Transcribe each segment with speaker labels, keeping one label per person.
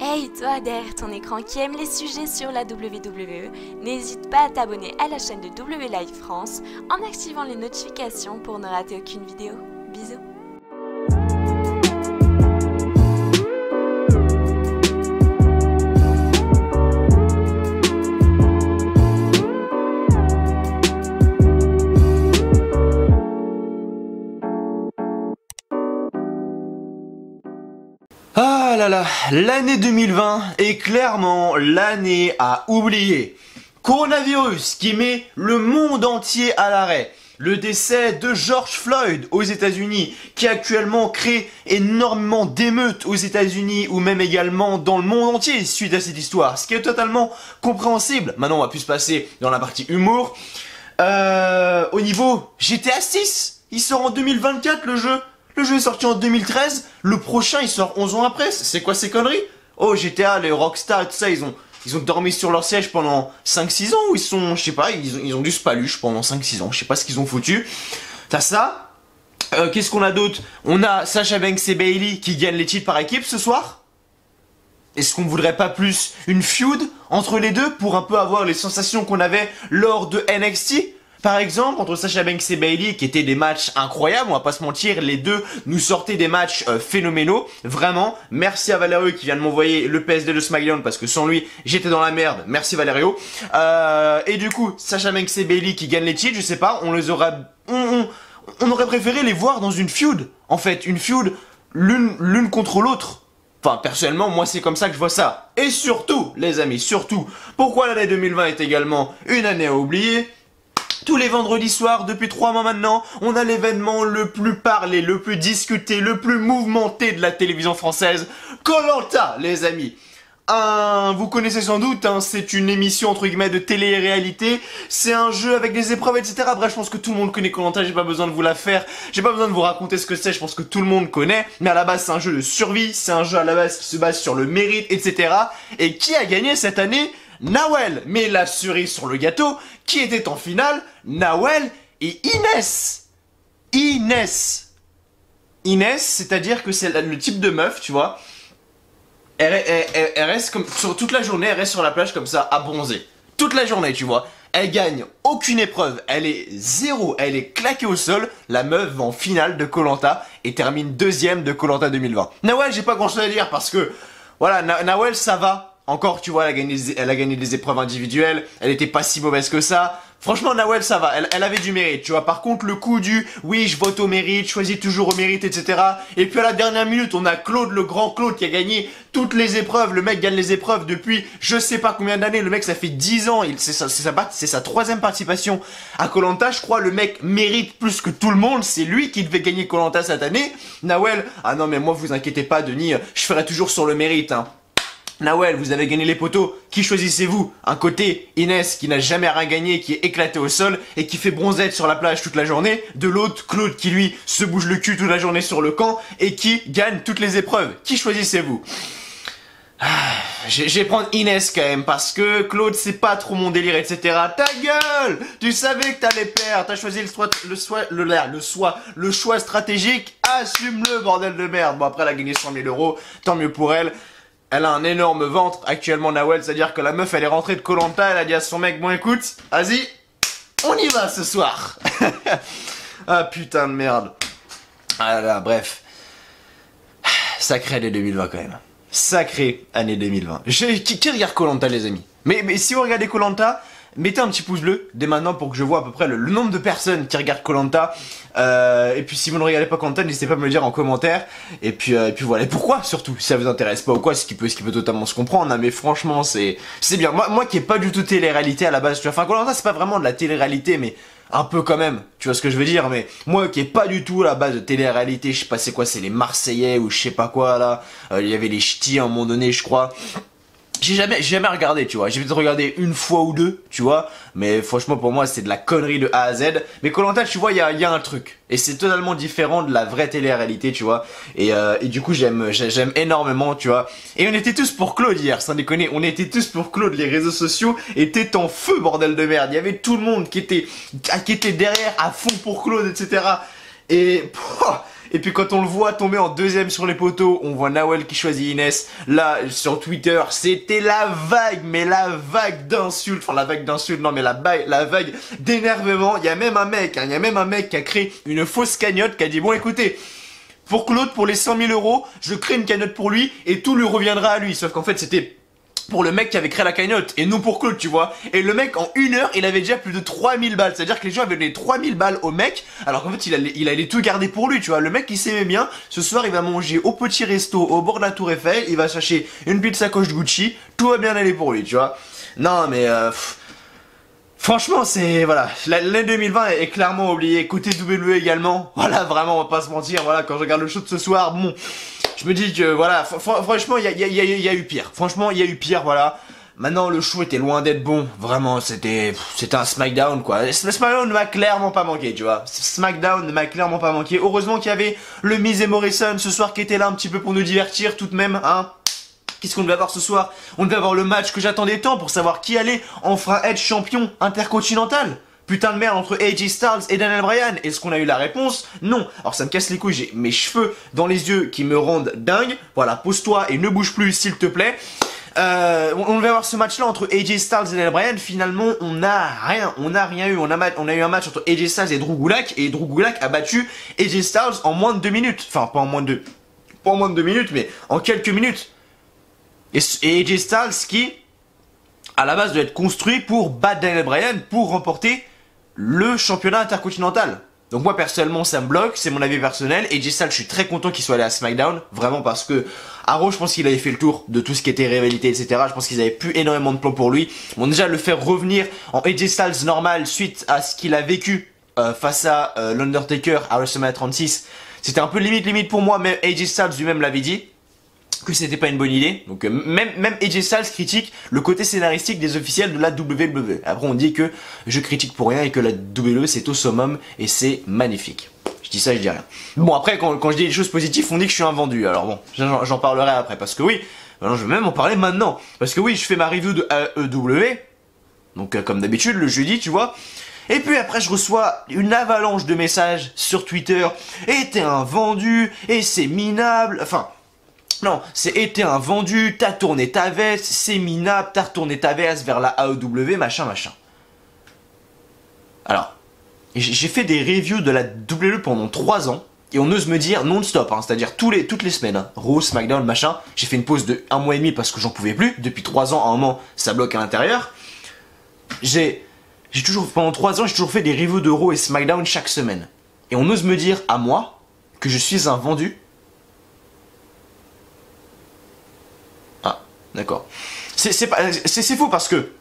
Speaker 1: Hey toi derrière ton écran qui aime les sujets sur la WWE, n'hésite pas à t'abonner à la chaîne de W Live France en activant les notifications pour ne rater aucune vidéo. Bisous.
Speaker 2: Ah là là, l'année 2020 est clairement l'année à oublier. Coronavirus qui met le monde entier à l'arrêt. Le décès de George Floyd aux États-Unis qui actuellement crée énormément d'émeutes aux États-Unis ou même également dans le monde entier suite à cette histoire. Ce qui est totalement compréhensible. Maintenant on va plus se passer dans la partie humour. Au niveau GTA 6, il sort en 2024 le jeu. Le jeu est sorti en 2013, le prochain il sort 11 ans après, c'est quoi ces conneries? Oh GTA, les Rockstar, tout ça, ils ont dormi sur leur siège pendant 5-6 ans ou ils sont, je sais pas, ils ont du spaluche pendant 5-6 ans, je sais pas ce qu'ils ont foutu. T'as ça, qu'est-ce qu'on a d'autre? On a Sasha Banks et Bayley qui gagnent les titres par équipe ce soir. Est-ce qu'on voudrait pas plus une feud entre les deux pour un peu avoir les sensations qu'on avait lors de NXT? Par exemple, entre Sasha Banks et Bayley, qui étaient des matchs incroyables, on va pas se mentir, les deux nous sortaient des matchs phénoménaux, vraiment. Merci à Valerio qui vient de m'envoyer le PSD de SmackDown, parce que sans lui, j'étais dans la merde. Merci Valerio. Et du coup, Sasha Banks et Bayley qui gagnent les titres, je sais pas, on aurait préféré les voir dans une feud. En fait, une feud l'une contre l'autre. Enfin, personnellement, moi c'est comme ça que je vois ça. Et surtout, les amis, surtout, pourquoi l'année 2020 est également une année à oublier? Tous les vendredis soirs, depuis 3 mois maintenant, on a l'événement le plus parlé, le plus discuté, le plus mouvementé de la télévision française, Koh-Lanta, les amis. Vous connaissez sans doute, c'est une émission entre guillemets de télé-réalité, c'est un jeu avec des épreuves, etc. Bref, je pense que tout le monde connaît Koh-Lanta, j'ai pas besoin de vous la faire, j'ai pas besoin de vous raconter ce que c'est, je pense que tout le monde connaît, mais à la base c'est un jeu de survie, c'est un jeu à la base qui se base sur le mérite, etc. Et qui a gagné cette année? Nawel, mais la cerise sur le gâteau, qui était en finale, Nawel et Inès. Inès, c'est-à-dire que c'est le type de meuf, tu vois, elle reste comme, sur toute la journée, elle reste sur la plage comme ça, à bronzer. Toute la journée, tu vois. Elle gagne aucune épreuve, elle est zéro, elle est claquée au sol. La meuf va en finale de Koh-Lanta et termine deuxième de Koh-Lanta 2020. Nawel, j'ai pas grand chose à dire parce que, voilà, Nawel, ça va. Encore, tu vois, elle a gagné des épreuves individuelles, elle était pas si mauvaise que ça. Franchement, Nawel, ça va, elle avait du mérite, tu vois. Par contre, le coup du « oui, je vote au mérite, choisis toujours au mérite, etc. » Et puis à la dernière minute, on a Claude, le grand Claude, qui a gagné toutes les épreuves. Le mec gagne les épreuves depuis je sais pas combien d'années. Le mec, ça fait 10 ans, c'est sa 3e participation à Koh-Lanta. Je crois le mec mérite plus que tout le monde. C'est lui qui devait gagner Koh-Lanta cette année. Nawel, ah non mais moi, vous inquiétez pas, Denis, je ferai toujours sur le mérite, Nawel, vous avez gagné les poteaux, qui choisissez-vous? Un côté, Inès qui n'a jamais rien gagné, qui est éclaté au sol et qui fait bronzette sur la plage toute la journée. De l'autre, Claude qui lui se bouge le cul toute la journée sur le camp et qui gagne toutes les épreuves. Qui choisissez-vous? Je vais prendre Inès quand même parce que Claude c'est pas trop mon délire, etc. Ta gueule! Tu savais que t'allais perdre, t'as choisi le choix stratégique, assume-le bordel de merde. Bon après elle a gagné 100 000 €, tant mieux pour elle. Elle a un énorme ventre actuellement, Nawel, c'est-à-dire que la meuf elle est rentrée de Koh-Lanta, elle a dit à son mec, bon écoute, vas-y, on y va ce soir. Ah putain de merde. Ah là là, bref. Sacrée année 2020 quand même. Sacrée année 2020. Qui regarde Koh-Lanta les amis? Mais si vous regardez Koh-Lanta, mettez un petit pouce bleu dès maintenant pour que je vois à peu près le nombre de personnes qui regardent Koh-Lanta. Et puis si vous ne regardez pas Koh-Lanta, n'hésitez pas à me le dire en commentaire. Et puis voilà. Et pourquoi surtout? Si ça vous intéresse pas ou quoi, ce qui peut totalement se comprendre. Hein, mais franchement, c'est bien. Moi qui est pas du tout télé-réalité à la base, tu vois. Enfin, Koh-Lanta c'est pas vraiment de la télé-réalité, mais un peu quand même. Tu vois ce que je veux dire? Mais moi qui est pas du tout à la base de télé-réalité, je sais pas c'est quoi, c'est les Marseillais ou je sais pas quoi là. Il y avait les ch'tis à un moment donné, je crois. J'ai jamais regardé, tu vois. J'ai peut-être regardé une fois ou deux, tu vois. Mais franchement, pour moi, c'est de la connerie de A à Z. Mais Koh-Lanta, tu vois, il y a un truc. Et c'est totalement différent de la vraie télé-réalité, tu vois. Et du coup, j'aime énormément, tu vois. Et on était tous pour Claude hier, sans déconner. On était tous pour Claude. Les réseaux sociaux étaient en feu, bordel de merde. Il y avait tout le monde qui était derrière à fond pour Claude, etc. Et Et puis quand on le voit tomber en deuxième sur les poteaux, on voit Nawel qui choisit Inès. Là, sur Twitter, c'était la vague, mais la vague d'insultes. Enfin, la vague d'insultes, non, mais la vague d'énervement. Il y a même un mec, hein, il y a même un mec qui a créé une fausse cagnotte qui a dit, bon, écoutez, pour Claude, pour les 100 000 €, je crée une cagnotte pour lui et tout lui reviendra à lui. Sauf qu'en fait, c'était pour le mec qui avait créé la cagnotte et non pour Claude, tu vois. Et le mec, en 1 heure, il avait déjà plus de 3000 balles. C'est-à-dire que les gens avaient donné 3000 balles au mec, alors qu'en fait, il allait tout garder pour lui, tu vois. Le mec, il s'aimait bien. Ce soir, il va manger au petit resto au bord de la Tour Eiffel. Il va chercher une petite sacoche Gucci. Tout va bien aller pour lui, tu vois. Non, mais franchement, c'est, voilà, l'année 2020 est clairement oubliée. Côté WWE également, voilà, vraiment, on va pas se mentir, voilà, quand je regarde le show de ce soir, bon, je me dis que, voilà, franchement, il y a eu pire. Franchement, il y a eu pire, voilà. Maintenant, le show était loin d'être bon, vraiment, c'était un SmackDown, quoi. SmackDown ne m'a clairement pas manqué, tu vois. SmackDown ne m'a clairement pas manqué. Heureusement qu'il y avait le Miz et Morrison ce soir qui était là un petit peu pour nous divertir tout de même, hein. Qu'est-ce qu'on devait avoir ce soir? On devait avoir le match que j'attendais tant pour savoir qui allait en fera être champion intercontinental. Putain de merde entre AJ Styles et Daniel Bryan. Est-ce qu'on a eu la réponse? Non. Alors ça me casse les couilles, j'ai mes cheveux dans les yeux qui me rendent dingue. Voilà, pose-toi et ne bouge plus s'il te plaît. On devait avoir ce match-là entre AJ Styles et Daniel Bryan. Finalement, on n'a rien eu. On a eu un match entre AJ Styles et Drew Gulak. Et Drew Gulak a battu AJ Styles en moins de 2 minutes. Enfin, pas en moins de 2 minutes, mais en quelques minutes. Et AJ Styles qui, à la base, doit être construit pour battre Daniel Bryan pour remporter le championnat intercontinental. Donc moi personnellement ça me bloque, c'est mon avis personnel. AJ Styles, je suis très content qu'il soit allé à SmackDown, vraiment parce que Raw, je pense qu'il avait fait le tour de tout ce qui était rivalité, etc. Je pense qu'ils avaient plus énormément de plans pour lui. Bon, déjà le faire revenir en AJ Styles normal suite à ce qu'il a vécu face à l'Undertaker à WrestleMania 36, c'était un peu limite pour moi, mais AJ Styles lui-même l'avait dit que c'était pas une bonne idée. Donc même AJ Styles critique le côté scénaristique des officiels de la WWE. Après on dit que je critique pour rien et que la WWE c'est au summum et c'est magnifique. Je dis ça, je dis rien. Bon après quand je dis des choses positives, on dit que je suis un vendu. Alors bon, j'en parlerai après parce que oui, alors, je vais même en parler maintenant. Parce que oui, je fais ma review de AEW. Donc comme d'habitude le jeudi, tu vois. Et puis après je reçois une avalanche de messages sur Twitter. Et t'es un vendu, et c'est minable. Enfin, non, c'est un vendu, t'as tourné ta veste, c'est minable, t'as retourné ta veste vers la AEW, machin. Alors, j'ai fait des reviews de la WWE pendant 3 ans, et on ose me dire non-stop, hein, c'est-à-dire toutes les semaines, hein, Raw, SmackDown, machin. J'ai fait une pause de 1 mois et demi parce que j'en pouvais plus, depuis 3 ans, à un moment, ça bloque à l'intérieur. Pendant 3 ans, j'ai toujours fait des reviews de Raw et SmackDown chaque semaine. Et on ose me dire, à moi, que je suis un vendu. D'accord. C'est faux parce que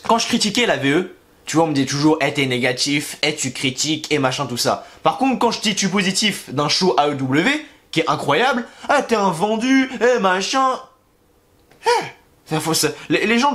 Speaker 2: quand je critiquais la VE, tu vois, on me disait toujours t'es négatif, tu critiques et machin tout ça. Par contre, quand je dis tu positif d'un show AEW qui est incroyable, t'es un vendu, machin. Les gens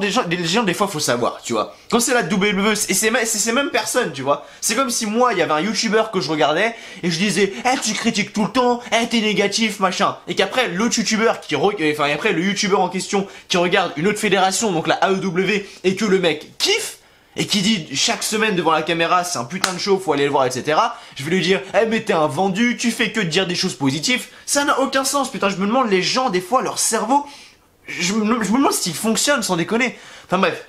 Speaker 2: des fois faut savoir, tu vois. Quand c'est la WWE, et c'est ces mêmes personnes, tu vois. C'est comme si moi il y avait un youtubeur que je regardais et je disais tu critiques tout le temps, t'es négatif, machin. Et qu'après l'autre youtubeur après le youtubeur en question qui regarde une autre fédération, donc la AEW, et que le mec kiffe et qui dit chaque semaine devant la caméra c'est un putain de show, faut aller le voir, etc. Je vais lui dire mais t'es un vendu, tu fais que de dire des choses positives. Ça n'a aucun sens, putain. Je me demande, les gens des fois leur cerveau, je me demande s'il fonctionne, sans déconner. Enfin bref.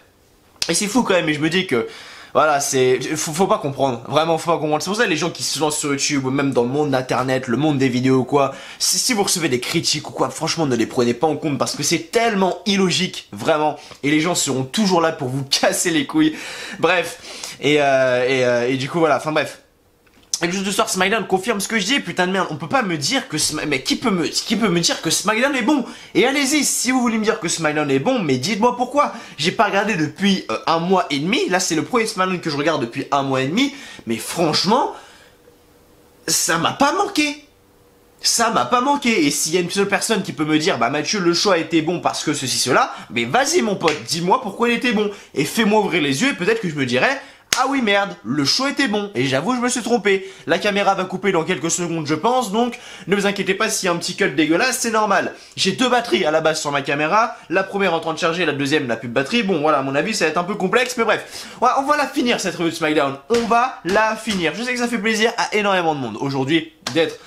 Speaker 2: Et c'est fou quand même, et je me dis que voilà, faut pas comprendre. Vraiment, faut pas comprendre. C'est pour ça les gens qui se lancent sur YouTube, ou même dans le monde d'internet, le monde des vidéos ou quoi, si vous recevez des critiques ou quoi, franchement ne les prenez pas en compte parce que c'est tellement illogique, vraiment. Et les gens seront toujours là pour vous casser les couilles. Bref. Et du coup voilà, enfin bref. Et juste de soir, SmackDown confirme ce que je dis, putain de merde. On peut pas me dire que mais qui peut me dire que SmackDown est bon? Et allez-y, si vous voulez me dire que SmackDown est bon, mais dites-moi pourquoi. J'ai pas regardé depuis 1 mois et demi. Là, c'est le premier SmackDown que je regarde depuis 1 mois et demi. Mais franchement, ça m'a pas manqué. Ça m'a pas manqué. Et s'il y a une seule personne qui peut me dire Mathieu, le show a été bon parce que ceci, cela, mais vas-y mon pote, dis-moi pourquoi il était bon. Et fais-moi ouvrir les yeux et peut-être que je me dirais ah oui merde, le show était bon, et j'avoue je me suis trompé. La caméra va couper dans quelques secondes je pense, donc ne vous inquiétez pas s'il y a un petit cut dégueulasse, c'est normal. J'ai 2 batteries à la base sur ma caméra, la première en train de charger, la deuxième n'a plus de batterie. Bon voilà, à mon avis ça va être un peu complexe, mais bref. Ouais, on va la finir cette revue de SmackDown, on va la finir. Je sais que ça fait plaisir à énormément de monde aujourd'hui d'être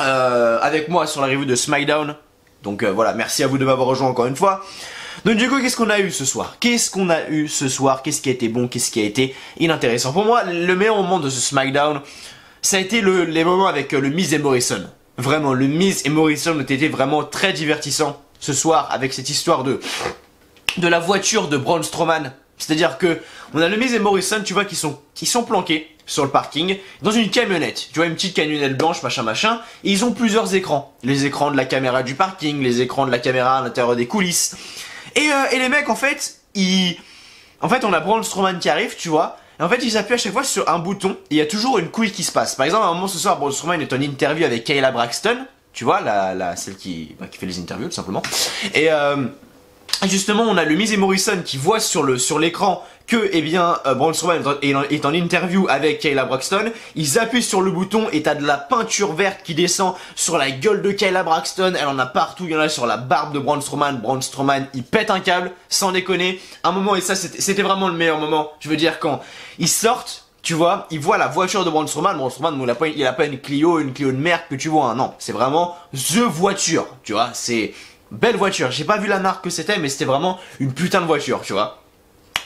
Speaker 2: avec moi sur la review de SmackDown. Donc voilà, merci à vous de m'avoir rejoint encore une fois. Donc du coup, qu'est-ce qu'on a eu ce soir? Qu'est-ce qu'on a eu ce soir? Qu'est-ce qui a été bon? Qu'est-ce qui a été inintéressant? Pour moi, le meilleur moment de ce SmackDown, ça a été les moments avec le Miz et Morrison. Vraiment, le Miz et Morrison ont été vraiment très divertissants ce soir avec cette histoire de la voiture de Braun Strowman. C'est-à-dire que on a le Miz et Morrison, tu vois, qui sont planqués sur le parking dans une camionnette. Tu vois, une petite camionnette blanche, machin. Et ils ont plusieurs écrans. Les écrans de la caméra du parking, les écrans de la caméra à l'intérieur des coulisses. Et les mecs, en fait, on a Braun Strowman qui arrive, tu vois. Et en fait, ils appuient à chaque fois sur un bouton. Et il y a toujours une couille qui se passe. Par exemple, à un moment ce soir, Braun Strowman est en interview avec Kayla Braxton. Tu vois, celle qui fait les interviews, tout simplement. Et justement, on a le Miz et Morrison qui voient sur l'écran que, eh bien, Braun Strowman est en interview avec Kayla Braxton. Ils appuient sur le bouton et t'as de la peinture verte qui descend sur la gueule de Kayla Braxton. Elle en a partout, il y en a sur la barbe de Braun Strowman. Braun Strowman, il pète un câble, sans déconner. Un moment, et ça, c'était vraiment le meilleur moment. Je veux dire, quand ils sortent, tu vois, ils voient la voiture de Braun Strowman. Braun Strowman, il a pas une Clio de merde que tu vois, hein. Non, c'est vraiment THE voiture, tu vois, c'est belle voiture. J'ai pas vu la marque que c'était, mais c'était vraiment une putain de voiture, tu vois.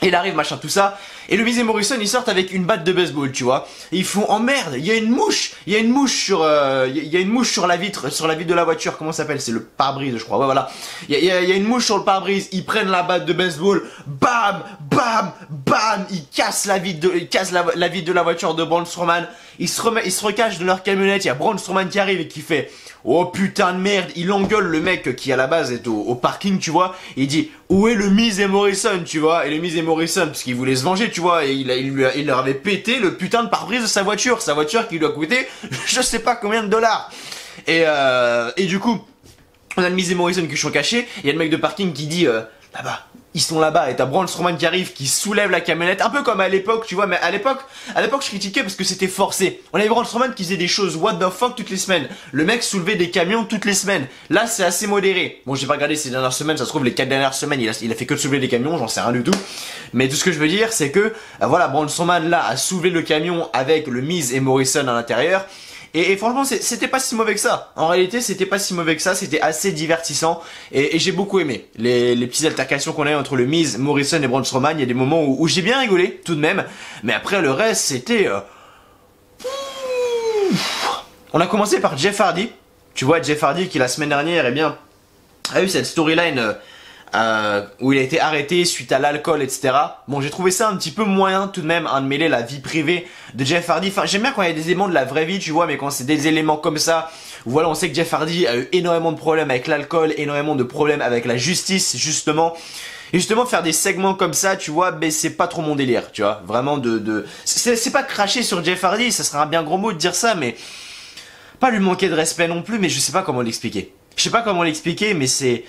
Speaker 2: Et il arrive, machin, tout ça. Et le Miz et Morrison, ils sortent avec une batte de baseball, tu vois. Et ils font, oh merde, il y a une mouche. Il y a une mouche sur la vitre de la voiture. Comment ça s'appelle? C'est le pare-brise, je crois. Ouais, voilà. Il y a une mouche sur le pare-brise. Ils prennent la batte de baseball. Bam, bam, bam. Ils cassent la vitre de la voiture de Braun Strowman. Ils se recachent de leur camionnette. Il y a Braun Strowman qui arrive et qui fait, oh putain de merde. Il engueule le mec qui à la base est au parking, tu vois. Et il dit, où est le Miz et Morrison, tu vois. Et le Miz et Morrison, parce qu'il voulait se venger, tu vois. Et il leur avait pété le putain de pare-brise de sa voiture. Sa voiture qui lui a coûté je sais pas combien de dollars. Et du coup, on a le Miz et Morrison qui sont cachés. Il y a le mec de parking qui dit, là-bas. Ils sont là-bas et t'as Braun Strowman qui arrive, qui soulève la camionnette, un peu comme à l'époque, tu vois, mais à l'époque je critiquais parce que c'était forcé. On avait Braun Strowman qui faisait des choses what the fuck toutes les semaines. Le mec soulevait des camions toutes les semaines. Là, c'est assez modéré. Bon, j'ai pas regardé ces dernières semaines, ça se trouve les 4 dernières semaines, il a fait que de soulever des camions, j'en sais rien du tout. Mais tout ce que je veux dire, c'est que, voilà, Braun Strowman là a soulevé le camion avec le Miz et Morrison à l'intérieur. Et franchement, c'était pas si mauvais que ça. En réalité, c'était pas si mauvais que ça. C'était assez divertissant. Et j'ai beaucoup aimé les petites altercations qu'on a eu entre le Miz, Morrison et Braun Strowman. Il y a des moments où j'ai bien rigolé, tout de même. Mais après, le reste, c'était... On a commencé par Jeff Hardy. Tu vois, Jeff Hardy qui, la semaine dernière, eh bien, a eu cette storyline... où il a été arrêté suite à l'alcool, etc. Bon, j'ai trouvé ça un petit peu moyen tout de même, de mêler la vie privée de Jeff Hardy. Enfin, j'aime bien quand il y a des éléments de la vraie vie, tu vois, mais quand c'est des éléments comme ça, où voilà, on sait que Jeff Hardy a eu énormément de problèmes avec l'alcool, énormément de problèmes avec la justice, justement. Et justement, faire des segments comme ça, tu vois, ben c'est pas trop mon délire, tu vois. Vraiment c'est pas cracher sur Jeff Hardy, ça serait un bien gros mot de dire ça, mais pas lui manquer de respect non plus, mais je sais pas comment l'expliquer. Je sais pas comment l'expliquer, mais c'est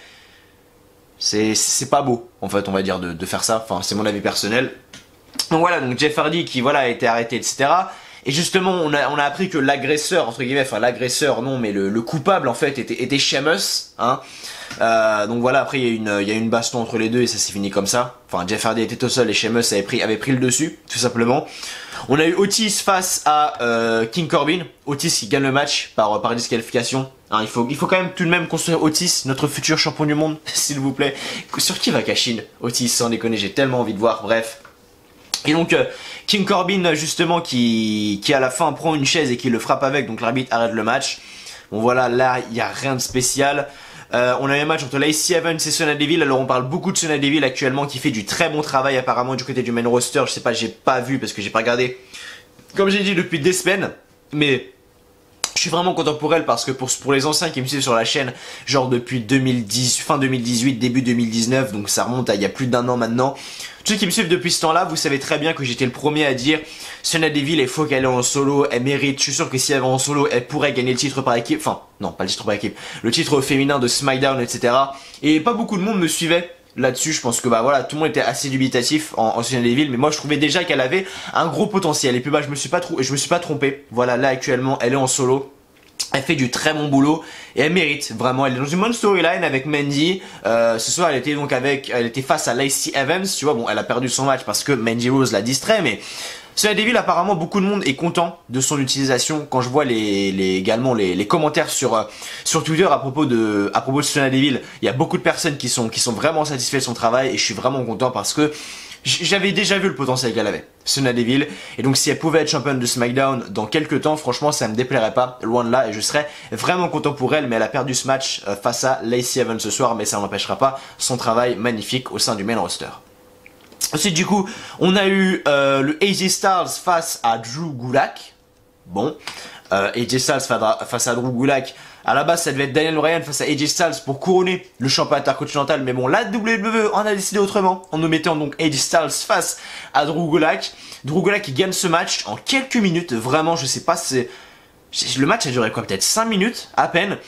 Speaker 2: pas beau, en fait, on va dire, de faire ça. Enfin, c'est mon avis personnel. Donc voilà, donc Jeff Hardy qui, voilà, a été arrêté, etc. Et justement, on a appris que l'agresseur, entre guillemets, enfin l'agresseur, non, mais le coupable, en fait, était Sheamus, hein. Donc voilà, après, il y a une baston entre les deux et ça s'est fini comme ça. Enfin, Jeff Hardy était tout seul et Sheamus avait pris le dessus, tout simplement. On a eu Otis face à King Corbin. Otis qui gagne le match par disqualification. Hein, il faut quand même tout de même construire Otis, notre futur champion du monde, s'il vous plaît. Sur qui va cash-in Otis, sans déconner, j'ai tellement envie de voir, bref. Et donc King Corbin justement qui à la fin prend une chaise et qui le frappe avec, donc l'arbitre arrête le match. Bon voilà, là il n'y a rien de spécial. On a eu un match entre Lacey Evans et Sonya Deville. Alors on parle beaucoup de Sonya Deville actuellement qui fait du très bon travail apparemment du côté du main roster. Je sais pas, j'ai pas vu parce que j'ai pas regardé, comme j'ai dit, depuis des semaines. Mais je suis vraiment content pour elle parce que pour les anciens qui me suivent sur la chaîne, genre depuis 2010, fin 2018, début 2019, donc ça remonte à il y a plus d'1 an maintenant. Tous ceux qui me suivent depuis ce temps-là, vous savez très bien que j'étais le premier à dire Sonya Deville, il faut qu'elle ait en solo, elle mérite. Je suis sûr que si elle va en solo, elle pourrait gagner le titre par équipe. Enfin, non, pas le titre par équipe, le titre féminin de SmackDown, etc. Et pas beaucoup de monde me suivait là-dessus. Je pense que bah voilà, tout le monde était assez dubitatif en Sonya Deville, mais moi je trouvais déjà qu'elle avait un gros potentiel. Et puis bah je me suis pas trompé. Voilà, là actuellement, elle est en solo. Elle fait du très bon boulot et elle mérite vraiment. Elle est dans une bonne storyline avec Mandy. Ce soir, elle était face à Lacey Evans. Tu vois, bon, elle a perdu son match parce que Mandy Rose l'a distrait, mais Sonya Deville, apparemment, beaucoup de monde est content de son utilisation. Quand je vois également les commentaires sur Twitter à propos de Sonya Deville, il y a beaucoup de personnes qui sont vraiment satisfaites de son travail et je suis vraiment content parce que j'avais déjà vu le potentiel qu'elle avait, Sonya Deville, et donc si elle pouvait être championne de SmackDown dans quelques temps, franchement ça me déplairait pas, loin de là, et je serais vraiment content pour elle, mais elle a perdu ce match face à Lacey Evans ce soir, mais ça n'empêchera pas son travail magnifique au sein du main roster. Ensuite du coup, on a eu le AJ Styles face à Drew Gulak. Bon, AJ Styles face à Drew Gulak. À la base, ça devait être Daniel Bryan face à AJ Styles pour couronner le champion intercontinental. Mais bon, la WWE en a décidé autrement en nous mettant donc AJ Styles face à Drew Gulak. Drew Gulak qui gagne ce match en quelques minutes. Vraiment, je sais pas, le match a duré quoi, peut-être 5 minutes à peine.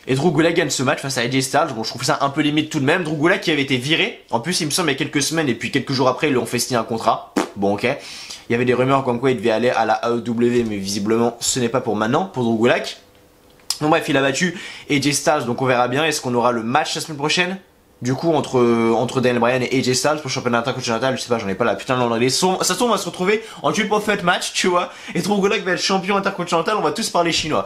Speaker 2: Et Drew Gulak gagne ce match face à AJ Styles. Bon, je trouve ça un peu limite tout de même. Drew Gulak qui avait été viré. En plus, il me semble, il y a quelques semaines et puis quelques jours après, ils lui ont fait signer un contrat. Bon, ok. Il y avait des rumeurs comme quoi il devait aller à la AEW, mais visiblement, ce n'est pas pour maintenant, pour Drew Gulak. Donc bref, il a battu AJ Styles, donc on verra bien. Est-ce qu'on aura le match la semaine prochaine? Du coup, entre Daniel Bryan et AJ Styles pour le championnat intercontinental, je sais pas, j'en ai pas la putain de l'anglais. Ça se trouve, on va se retrouver en triple threat match, tu vois. Et Drew Gulak va être champion intercontinental, on va tous parler chinois.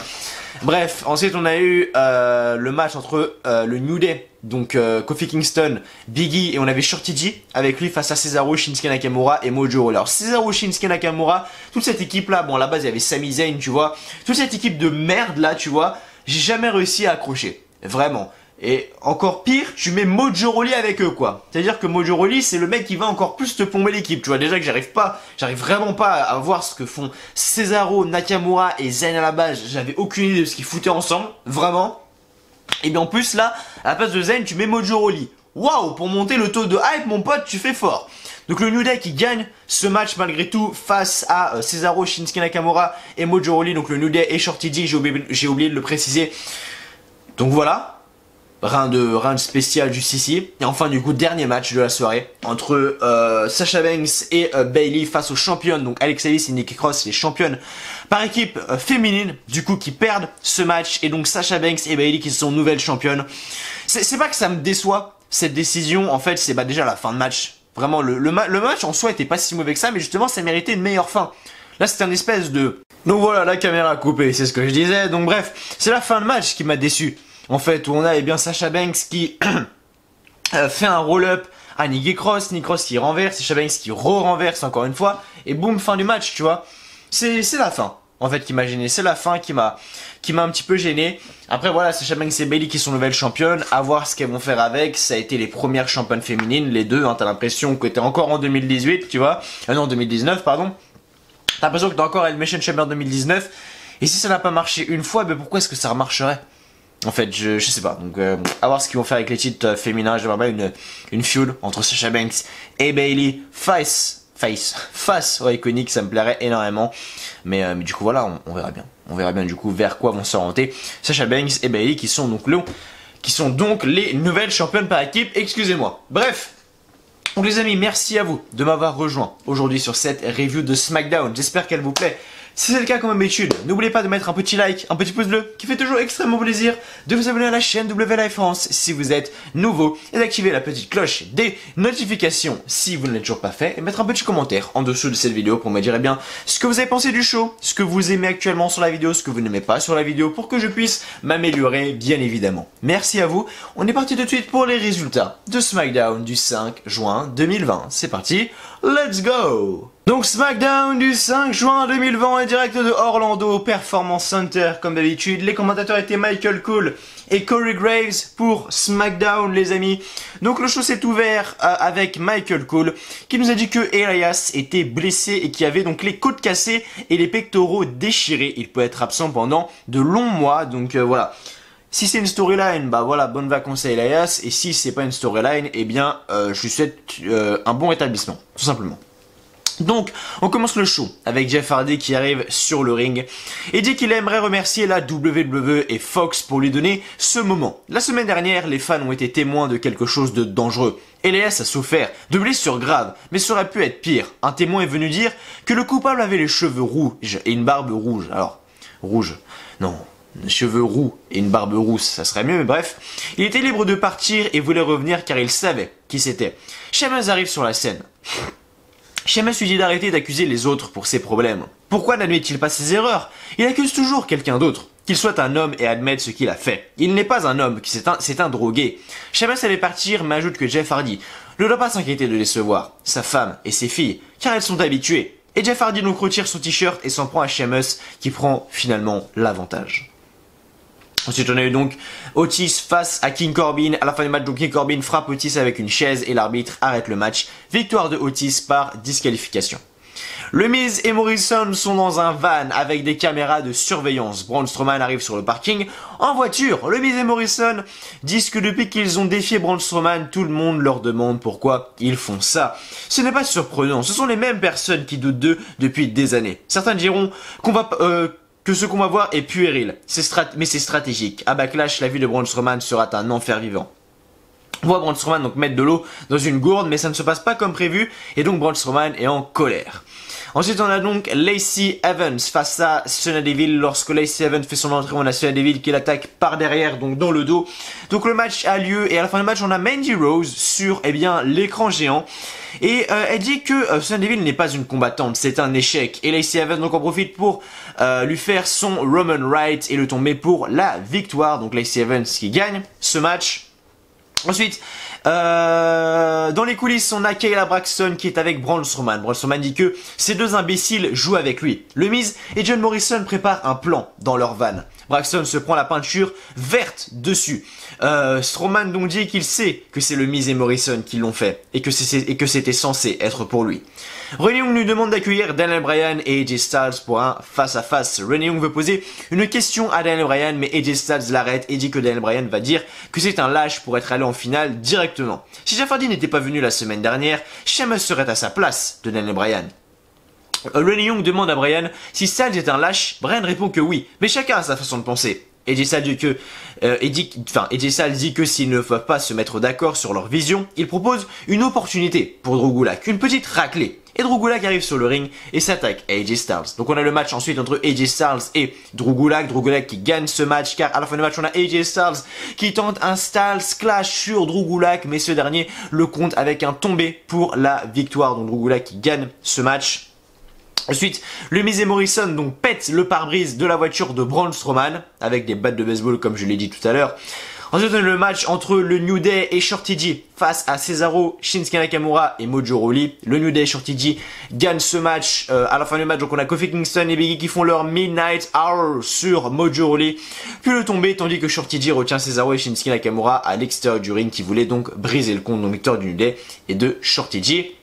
Speaker 2: Bref, ensuite on a eu le match entre le New Day, donc Kofi Kingston, Big E, et on avait Shorty G avec lui face à Cesaro, Shinsuke Nakamura et Mojo Rawley. Alors Cesaro, Shinsuke Nakamura, toute cette équipe là, bon à la base il y avait Sami Zayn, tu vois, toute cette équipe de merde là, tu vois, j'ai jamais réussi à accrocher, vraiment. Et encore pire, tu mets Mojo Rawley avec eux quoi. C'est-à-dire que Mojo Rawley c'est le mec qui va encore plus te plomber l'équipe. Tu vois déjà que j'arrive vraiment pas à voir ce que font Cesaro, Nakamura et Zayn à la base. J'avais aucune idée de ce qu'ils foutaient ensemble, vraiment. Et bien en plus là, à la place de Zayn, tu mets Mojo Rawley. Waouh, pour monter le taux de hype mon pote, tu fais fort. Donc le New Day qui gagne ce match malgré tout face à Cesaro, Shinsuke Nakamura et Mojo Rawley. Donc le New Day et Shorty G, j'ai oublié de le préciser. Donc voilà. Rien de spécial juste ici. Et enfin du coup dernier match de la soirée entre Sasha Banks et Bayley face aux championnes, donc Alexa Bliss et Nikki Cross, les championnes par équipe féminine, du coup qui perdent ce match, et donc Sasha Banks et Bayley qui sont nouvelles championnes. C'est pas que ça me déçoit cette décision, en fait c'est déjà la fin de match. Vraiment le match en soi était pas si mauvais que ça, mais justement ça méritait une meilleure fin. Là c'était un espèce de... Donc voilà, la caméra a coupé, c'est ce que je disais. Donc bref, c'est la fin de match qui m'a déçu. En fait, où on a bien Sasha Banks qui fait un roll-up à Nikki Cross qui renverse, Sasha Banks qui renverse encore une fois, et boum, fin du match, tu vois. C'est la fin, en fait, qui m'a gêné. C'est la fin qui m'a un petit peu gêné. Après, voilà, Sasha Banks et Bayley qui sont nouvelles championnes, à voir ce qu'elles vont faire avec. Ça a été les premières championnes féminines, les deux, hein, t'as l'impression que t'es encore en 2018, tu vois. Non, 2019, pardon. T'as l'impression que t'es encore Elimination Chamber 2019. Et si ça n'a pas marché une fois, ben pourquoi est-ce que ça remarcherait? En fait, je sais pas. Donc, à voir ce qu'ils vont faire avec les titres féminins. J'aimerais bien une feud entre Sasha Banks et Bayley face, iconique, ça me plairait énormément. Mais du coup, voilà, on verra bien. On verra bien du coup vers quoi vont s'orienter Sasha Banks et Bayley qui sont donc les nouvelles championnes par équipe. Excusez-moi. Bref. Donc les amis, merci à vous de m'avoir rejoint aujourd'hui sur cette review de SmackDown. J'espère qu'elle vous plaît. Si c'est le cas comme d'habitude, n'oubliez pas de mettre un petit like, un petit pouce bleu qui fait toujours extrêmement plaisir, de vous abonner à la chaîne WLive France si vous êtes nouveau et d'activer la petite cloche des notifications si vous ne l'avez toujours pas fait, et mettre un petit commentaire en dessous de cette vidéo pour me dire bien ce que vous avez pensé du show, ce que vous aimez actuellement sur la vidéo, ce que vous n'aimez pas sur la vidéo pour que je puisse m'améliorer bien évidemment. Merci à vous, on est parti tout de suite pour les résultats de SmackDown du 5 juin 2020. C'est parti, let's go! Donc SmackDown du 5 juin 2020 en direct de Orlando Performance Center comme d'habitude. Les commentateurs étaient Michael Cole et Corey Graves pour SmackDown les amis. Donc le show s'est ouvert avec Michael Cole qui nous a dit que Elias était blessé et qui avait donc les côtes cassées et les pectoraux déchirés. Il peut être absent pendant de longs mois, donc voilà. Si c'est une storyline, bah voilà, bonnes vacances à Elias. Et si c'est pas une storyline, eh bien je lui souhaite un bon rétablissement, tout simplement. Donc, on commence le show avec Jeff Hardy qui arrive sur le ring et dit qu'il aimerait remercier la WWE et Fox pour lui donner ce moment. La semaine dernière, les fans ont été témoins de quelque chose de dangereux. Elias a souffert de blessures graves, mais ça aurait pu être pire. Un témoin est venu dire que le coupable avait les cheveux rouges et une barbe rouge. Alors, rouge, non, cheveux roux et une barbe rousse, ça serait mieux, mais bref. Il était libre de partir et voulait revenir car il savait qui c'était. Sheamus arrive sur la scène. Sheamus lui dit d'arrêter d'accuser les autres pour ses problèmes. Pourquoi n'admet-il pas ses erreurs? Il accuse toujours quelqu'un d'autre. Qu'il soit un homme et admette ce qu'il a fait. Il n'est pas un homme, c'est un drogué. Sheamus allait partir, mais ajoute que Jeff Hardy ne doit pas s'inquiéter de décevoir sa femme et ses filles, car elles sont habituées. Et Jeff Hardy donc retire son t-shirt et s'en prend à Sheamus, qui prend finalement l'avantage. Ensuite, on a eu donc Otis face à King Corbin. À la fin du match, donc King Corbin frappe Otis avec une chaise et l'arbitre arrête le match. Victoire de Otis par disqualification. Le Miz et Morrison sont dans un van avec des caméras de surveillance. Braun Strowman arrive sur le parking en voiture. Le Miz et Morrison disent que depuis qu'ils ont défié Braun Strowman, tout le monde leur demande pourquoi ils font ça. Ce n'est pas surprenant, ce sont les mêmes personnes qui doutent d'eux depuis des années. Certains diront que ce qu'on va voir est puéril, mais c'est stratégique. À Backlash, la vie de Braun Strowman sera un enfer vivant. On voit Braun Strowman donc mettre de l'eau dans une gourde, mais ça ne se passe pas comme prévu, et donc Braun Strowman est en colère. Ensuite, on a donc Lacey Evans face à Sonya Deville. Lorsque Lacey Evans fait son entrée, on a Sonya Deville qui l'attaque par derrière, donc dans le dos. Donc le match a lieu, et à la fin du match, on a Mandy Rose sur l'écran géant. Et elle dit que Sonya Deville n'est pas une combattante, c'est un échec. Et Lacey Evans donc en profite pour lui faire son Roman Right et le tomber pour la victoire. Donc Lacey Evans qui gagne ce match. Ensuite, dans les coulisses, on a Kayla Braxton qui est avec Braun Strowman. Braun Strowman dit que ces deux imbéciles jouent avec lui. Le Miz et John Morrison préparent un plan dans leur van. Braxton se prend la peinture verte dessus. Strowman donc dit qu'il sait que c'est le Miz et Morrison qui l'ont fait et que c'était censé être pour lui. Renee Young nous demande d'accueillir Daniel Bryan et AJ Styles pour un face-à-face. Renee Young veut poser une question à Daniel Bryan, mais AJ Styles l'arrête et dit que Daniel Bryan va dire que c'est un lâche pour être allé en finale directement. Si Jeff Hardy n'était pas venu la semaine dernière, Sheamus serait à sa place de Daniel Bryan. Renee Young demande à Bryan si Styles est un lâche. Bryan répond que oui, mais chacun a sa façon de penser. AJ Styles dit que s'ils ne peuvent pas se mettre d'accord sur leur vision, il propose une opportunité pour Drew Gulak, une petite raclée. Et Drew Gulak arrive sur le ring et s'attaque à AJ Styles. Donc on a le match ensuite entre AJ Styles et Drew Gulak. Drew Gulak qui gagne ce match car à la fin du match on a AJ Styles qui tente un Styles Clash sur Drew Gulak, mais ce dernier le compte avec un tombé pour la victoire. Donc Drew Gulak qui gagne ce match. Ensuite, le Miz et Morrison donc pètent le pare-brise de la voiture de Braun Strowman avec des battes de baseball comme je l'ai dit tout à l'heure. Ensuite, on a le match entre le New Day et Shorty G face à Cesaro, Shinsuke Nakamura et Mojo Rawley. Le New Day et Shorty G gagnent ce match. À la fin du match, donc on a Kofi Kingston et Big E qui font leur Midnight Hour sur Mojo Rawley. Puis le tombé, tandis que Shorty G retient Cesaro et Shinsuke Nakamura à l'extérieur du ring qui voulait donc briser le compte, donc victoire du New Day et de Shorty G.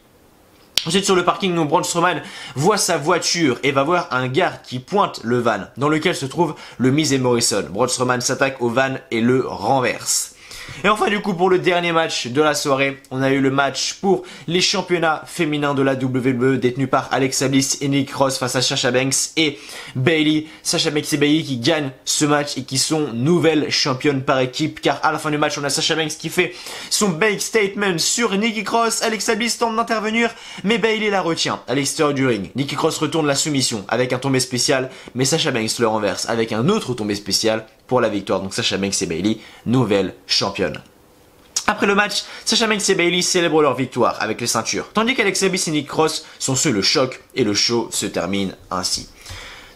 Speaker 2: Ensuite sur le parking, Braun Strowman voit sa voiture et va voir un garde qui pointe le van dans lequel se trouve le Miz et Morrison. Braun Strowman s'attaque au van et le renverse. Et enfin du coup pour le dernier match de la soirée, on a eu le match pour les championnats féminins de la WWE détenus par Alexa Bliss et Nikki Cross face à Sasha Banks et Bayley. Sasha Banks et Bayley qui gagnent ce match et qui sont nouvelles championnes par équipe, car à la fin du match on a Sasha Banks qui fait son big statement sur Nikki Cross. Alexa Bliss tente d'intervenir mais Bayley la retient à l'extérieur du ring. Nikki Cross retourne la soumission avec un tombé spécial, mais Sasha Banks le renverse avec un autre tombé spécial pour la victoire. Donc Sasha Banks et Bayley, nouvelles championnes. Après le match, Sasha Banks et Bayley célèbrent leur victoire avec les ceintures, tandis qu'Alexa Bliss et Nikki Cross sont sous le choc et le show se termine ainsi.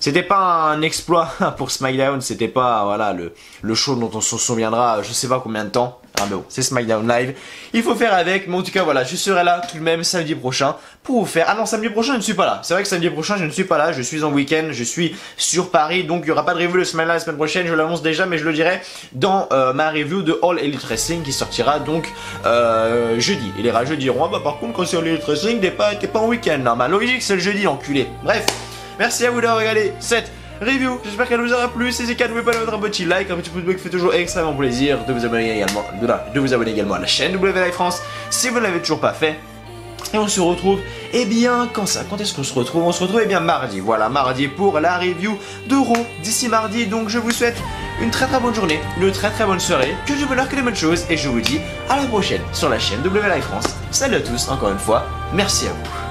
Speaker 2: C'était pas un exploit pour SmackDown, c'était pas voilà le show dont on se souviendra je sais pas combien de temps. Ah mais bon, c'est SmackDown Live, il faut faire avec, mais en tout cas voilà, je serai là tout de même samedi prochain pour vous faire... Ah non, samedi prochain je ne suis pas là, c'est vrai que samedi prochain je ne suis pas là, je suis en week-end, je suis sur Paris, donc il n'y aura pas de review de SmackDown la semaine prochaine, je l'annonce déjà, mais je le dirai dans ma review de All Elite Wrestling qui sortira donc jeudi. Et les rageux diront, ah bah par contre quand c'est All Elite Wrestling, t'es pas en week-end, non, bah logique c'est le jeudi enculé. Bref, merci à vous d'avoir regardé cette review, j'espère qu'elle vous aura plu. Si c'est le cas, n'oubliez pas de mettre un petit like, un petit pouce bleu qui fait toujours extrêmement plaisir, de vous abonner également à la chaîne WWE Live France si vous ne l'avez toujours pas fait. Et on se retrouve, eh bien, quand est-ce qu'on se retrouve? On se retrouve, eh bien, mardi, voilà, mardi pour la review de Raw d'ici mardi. Donc je vous souhaite une très bonne journée, une très bonne soirée, que du bonheur, que des bonnes choses, et je vous dis à la prochaine sur la chaîne WWE Live France. Salut à tous, encore une fois, merci à vous.